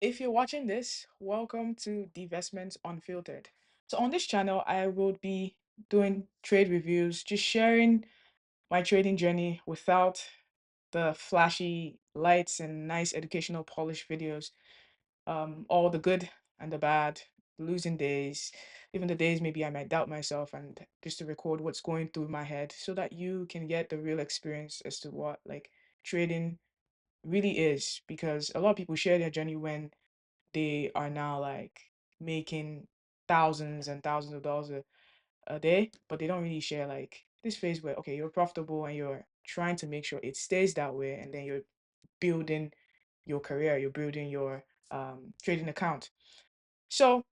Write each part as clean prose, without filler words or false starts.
If you're watching this, welcome to Divestments Unfiltered. So, on this channel, I will be doing trade reviews, just sharing my trading journey without the flashy lights and nice educational polished videos. All the good and the bad, losing days, even the days maybe I might doubt myself, and just to record what's going through my head so that you can get the real experience as to what trading really is. Because a lot of people share their journey when they are now making thousands and thousands of dollars a day, but they don't really share this phase where, okay, you're profitable and you're trying to make sure it stays that way, and then you're building your career, you're building your trading account. So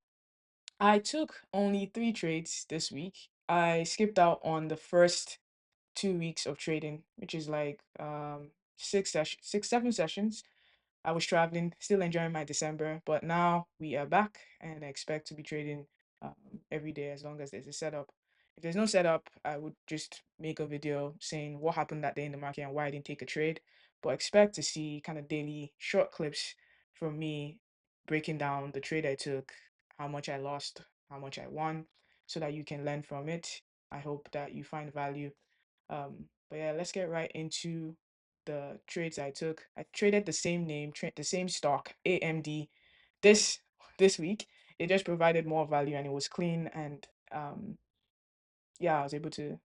I took only 3 trades this week. I skipped out on the first 2 weeks of trading, which is six, 7 sessions. I was traveling, still enjoying my December, but now we are back and I expect to be trading every day as long as there's a setup. If there's no setup, I would just make a video saying what happened that day in the market and why I didn't take a trade. But expect to see kind of daily short clips from me breaking down the trade I took, how much I lost, how much I won, so that you can learn from it. I hope that you find value. But yeah, let's get right into the trades I took. I traded the same name, the same stock, AMD, this this week. It just provided more value and it was clean, and yeah, I was able to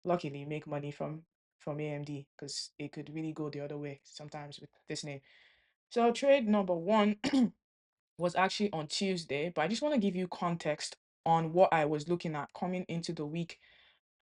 luckily make money from AMD because it could really go the other way sometimes with this name. So trade number one was actually on Tuesday, but I just want to give you context on what I was looking at coming into the week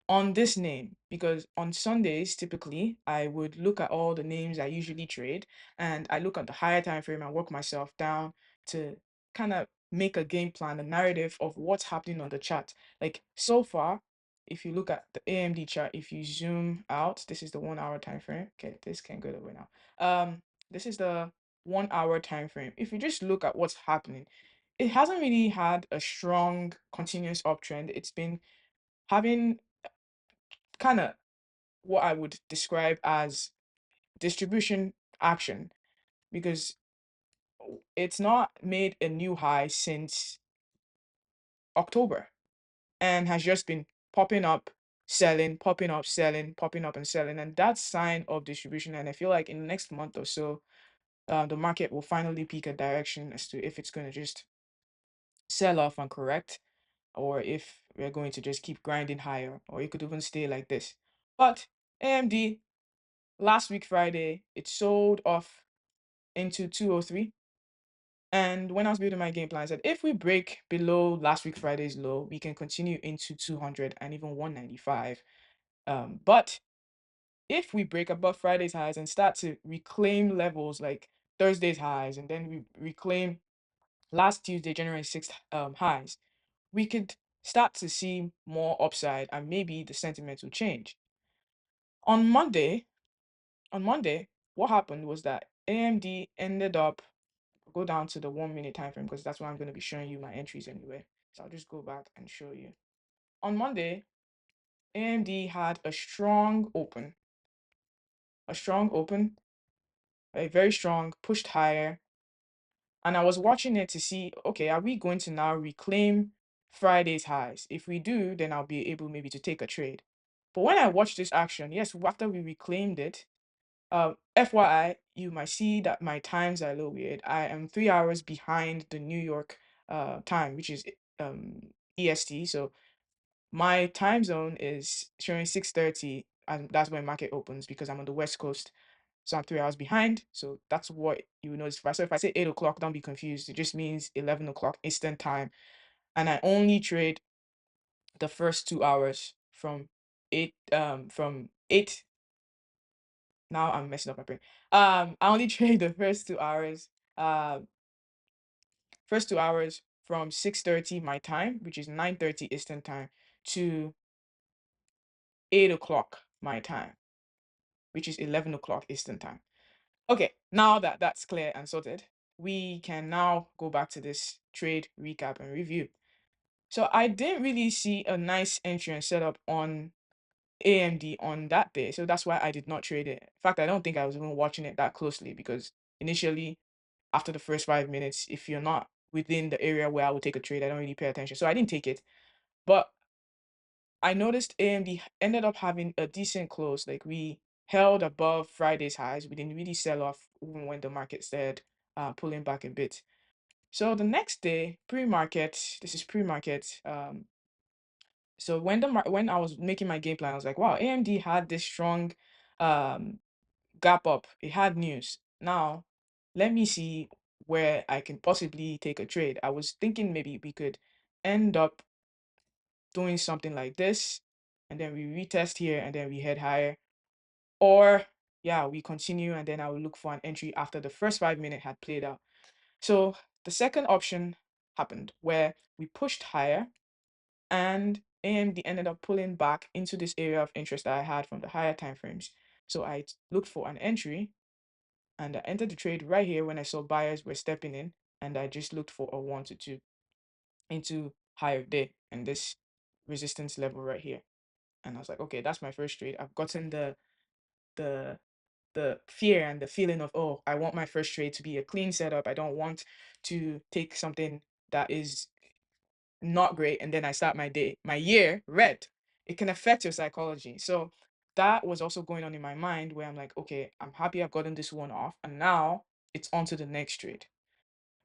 on this name, because on Sundays typically I would look at all the names I usually trade and I look at the higher time frame and work myself down to kind of make a game plan, a narrative of what's happening on the chart. Like so far, if you look at the AMD chart, if you zoom out, this is the 1 hour time frame. Okay, this can go away now. This is the 1 hour time frame. If you just look at what's happening, it hasn't really had a strong continuous uptrend. It's been having kind of what I would describe as distribution action, because it's not made a new high since October and has just been popping up, selling, popping up, selling, popping up and selling. And that's sign of distribution. And I feel like in the next month or so, the market will finally pick a direction as to if it's going to just sell off and correct, or if we're going to just keep grinding higher, or it could even stay like this. But AMD last week Friday, it sold off into 203. And when I was building my game plan, I said if we break below last week Friday's low, we can continue into 200 and even 195. But if we break above Friday's highs and start to reclaim levels like Thursday's highs, and then we reclaim last Tuesday, January 6th highs, we could start to see more upside and maybe the sentiment will change. On Monday, on Monday, what happened was that AMD ended up go down to the 1 minute time frame because that's where I'm going to be showing you my entries anyway. So I'll just go back and show you. On Monday, AMD had a strong open, a very strong, pushed higher. And I was watching it to see, okay, are we going to now reclaim Friday's highs? If we do, then I'll be able maybe to take a trade. But when I watched this action, yes, after we reclaimed it, FYI, you might see that my times are a little weird. I am 3 hours behind the New York time, which is EST. So my time zone is showing 6:30, and that's when market opens because I'm on the West Coast. So I'm 3 hours behind. So that's what you will notice. So if I say 8 o'clock, don't be confused. It just means 11 o'clock Eastern time. And I only trade the first 2 hours from eight. Now I'm messing up my brain. I only trade the first 2 hours from 6:30 my time, which is 9:30 Eastern time, to 8 o'clock my time, which is 11 o'clock Eastern time. Okay, now that that's clear and sorted, we can now go back to this trade recap and review. So I didn't really see a nice entry and setup on AMD on that day, so that's why I did not trade it. In fact, I don't think I was even watching it that closely because initially after the first 5 minutes. If you're not within the area where I would take a trade, I don't really pay attention. So I didn't take it. But I noticed AMD ended up having a decent close. Like we held above Friday's highs. We didn't really sell off even when the market started pulling back a bit. So the next day, pre-market, this is pre-market. So when I was making my game plan, I was like, wow, AMD had this strong um gap up. It had news. Now, let me see where I can possibly take a trade. I was thinking maybe we could end up doing something like this, and then we retest here, and then we head higher. Or yeah, we continue, and then I will look for an entry after the first 5 minute had played out. So the second option happened where we pushed higher, and AMD ended up pulling back into this area of interest that I had from the higher time frames. So I looked for an entry, and I entered the trade right here when I saw buyers were stepping in, and I just looked for a 1 to 2 into higher day and this resistance level right here. And I was like, okay, that's my first trade. I've gotten the the fear and the feeling of, oh, I want my first trade to be a clean setup. I don't want to take something that is not great and then I start my year red. It can affect your psychology. So that was also going on in my mind where I'm like, okay, I'm happy I've gotten this one off, and now it's on to the next trade.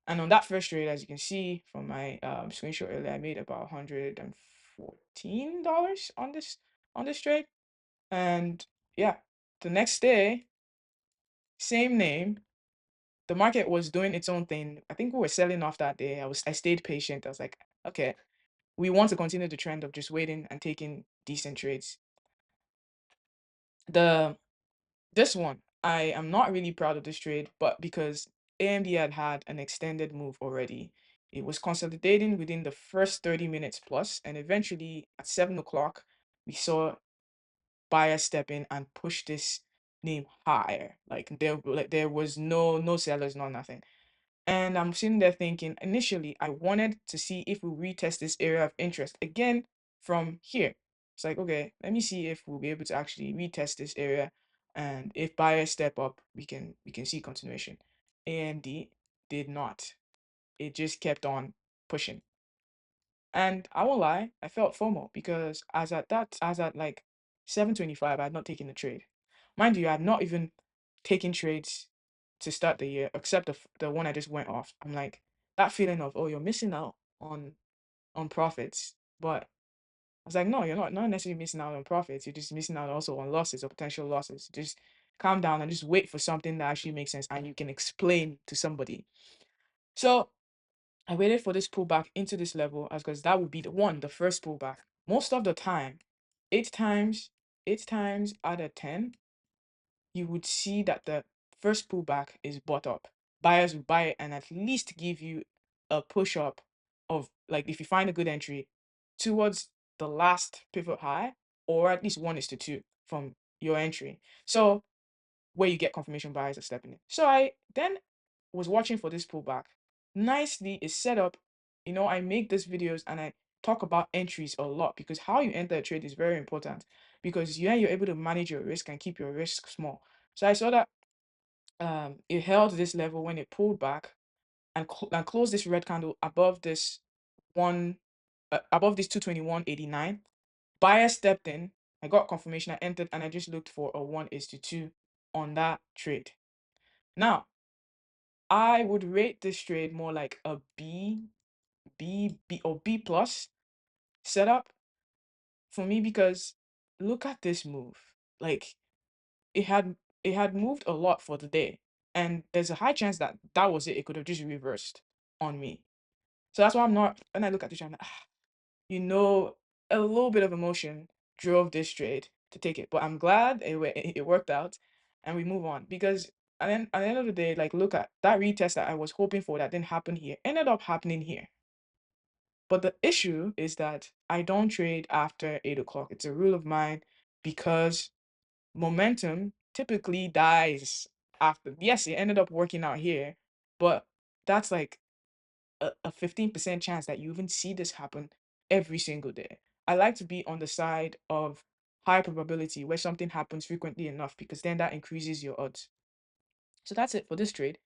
And on that first trade, as you can see from my screenshot earlier, I made about $114 on this trade. And yeah, the next day, same name, the market was doing its own thing. I think we were selling off that day. I stayed patient. I was like, okay, we want to continue the trend of just waiting and taking decent trades. The This one, I am not really proud of this trade, but because AMD had an extended move already, it was consolidating within the first 30 minutes plus, and eventually at 7 o'clock, we saw buyers step in and push this name higher. Like there was no sellers, no nothing. And I'm sitting there thinking, initially, I wanted to see if we retest this area of interest again from here. It's like, okay, let me see if we'll be able to actually retest this area. And if buyers step up, we can see continuation. AMD did not. It just kept on pushing. And I won't lie, I felt FOMO because as at like 7:25, I had not taken the trade. Mind you, I had not even taken trades to start the year, except the one I just went off. I'm like, that feeling of, oh, you're missing out on profits. But I was like, no, you're not necessarily missing out on profits. You're just missing out also on losses or potential losses. Just calm down and just wait for something that actually makes sense and you can explain to somebody. So I waited for this pullback into this level as because that would be the first pullback. Most of the time, eight times, 8 times out of 10, you would see that the first pullback is bought up. Buyers will buy it and at least give you a push up of, like, if you find a good entry towards the last pivot high, or at least 1:2 from your entry. So where you get confirmation buyers are stepping in. So I then was watching for this pullback. Nicely is set up. I make these videos and I talk about entries a lot because how you enter a trade is very important because you're able to manage your risk and keep your risk small. So I saw that it held this level when it pulled back and closed this red candle above this above this 221.89. Buyer stepped in. I got confirmation. I entered and I just looked for a 1:2 on that trade. Now, I would rate this trade more like a B or B plus setup for me because look at this move. Like it had it had moved a lot for the day, and there's a high chance that that was it. It could have just reversed on me. So that's why I'm not. When I look at this, I'm like, you know, a little bit of emotion drove this trade to take it. But I'm glad it worked out, and we move on because at the end of the day, like look at that retest that I was hoping for that didn't happen here ended up happening here. But the issue is that I don't trade after 8 o'clock. It's a rule of mine because momentum typically dies after. Yes, it ended up working out here, but that's like a 15% chance that you even see this happen every single day. I like to be on the side of high probability where something happens frequently enough because then that increases your odds. So that's it for this trade.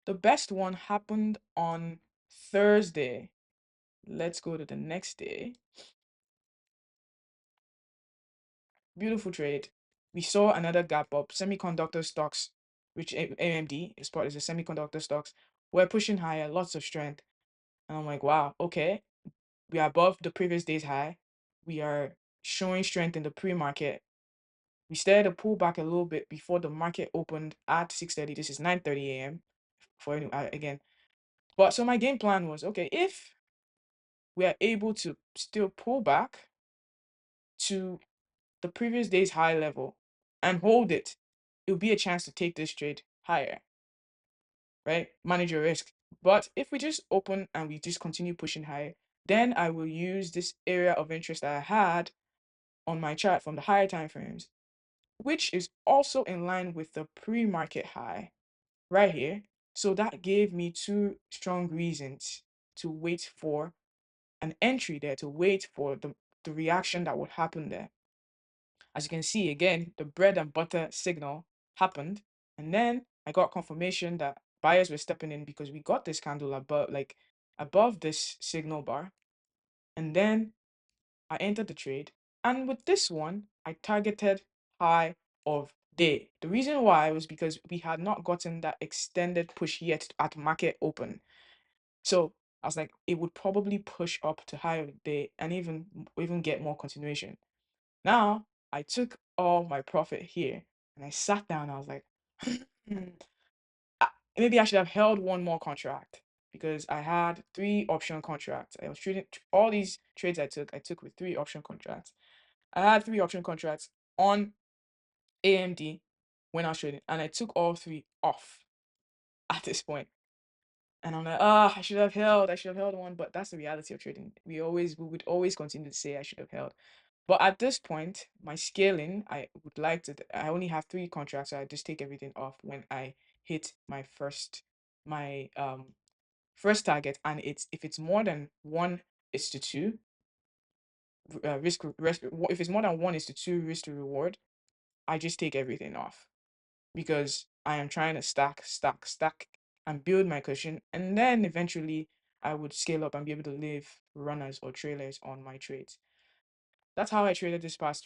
The best one happened on Thursday. Let's go to the next day. Beautiful trade. We saw another gap up. Semiconductor stocks, which AMD is part of the semiconductor stocks, were pushing higher, lots of strength. And I'm like, wow, okay. We are above the previous day's high. We are showing strength in the pre-market. We started to pull back a little bit before the market opened at 6:30. This is 9:30 a.m. for again. But so my game plan was, okay, if we are able to still pull back to the previous day's high level and hold it, it will be a chance to take this trade higher, right? Manage your risk. But if we just open and we just continue pushing higher, then I will use this area of interest that I had on my chart from the higher time frames, which is also in line with the pre-market high right here. So that gave me two strong reasons to wait for an entry there, to wait for the reaction that would happen there. As you can see, again, the bread and butter signal happened. And then I got confirmation that buyers were stepping in because we got this candle above, like above this signal bar. And then I entered the trade. And with this one, I targeted high of day. The reason why was because we had not gotten that extended push yet at market open. So I was like, it would probably push up to high of the day and even get more continuation. Now I took all my profit here and I sat down. I was like, maybe I should have held one more contract because I had three option contracts. I was trading all these trades I took with three option contracts. I had three option contracts on AMD when I was trading, and I took all three off at this point. And I'm like, I should have held one, but that's the reality of trading. We would always continue to say I should have held. But at this point, my scaling, I only have three contracts, so I just take everything off when I hit my first target. And if it's more than 1:2, if it's more than 1:2 risk to reward, I just take everything off because I am trying to stack, and build my cushion. And then eventually I would scale up and be able to leave runners or trailers on my trades. That's how I traded this past week.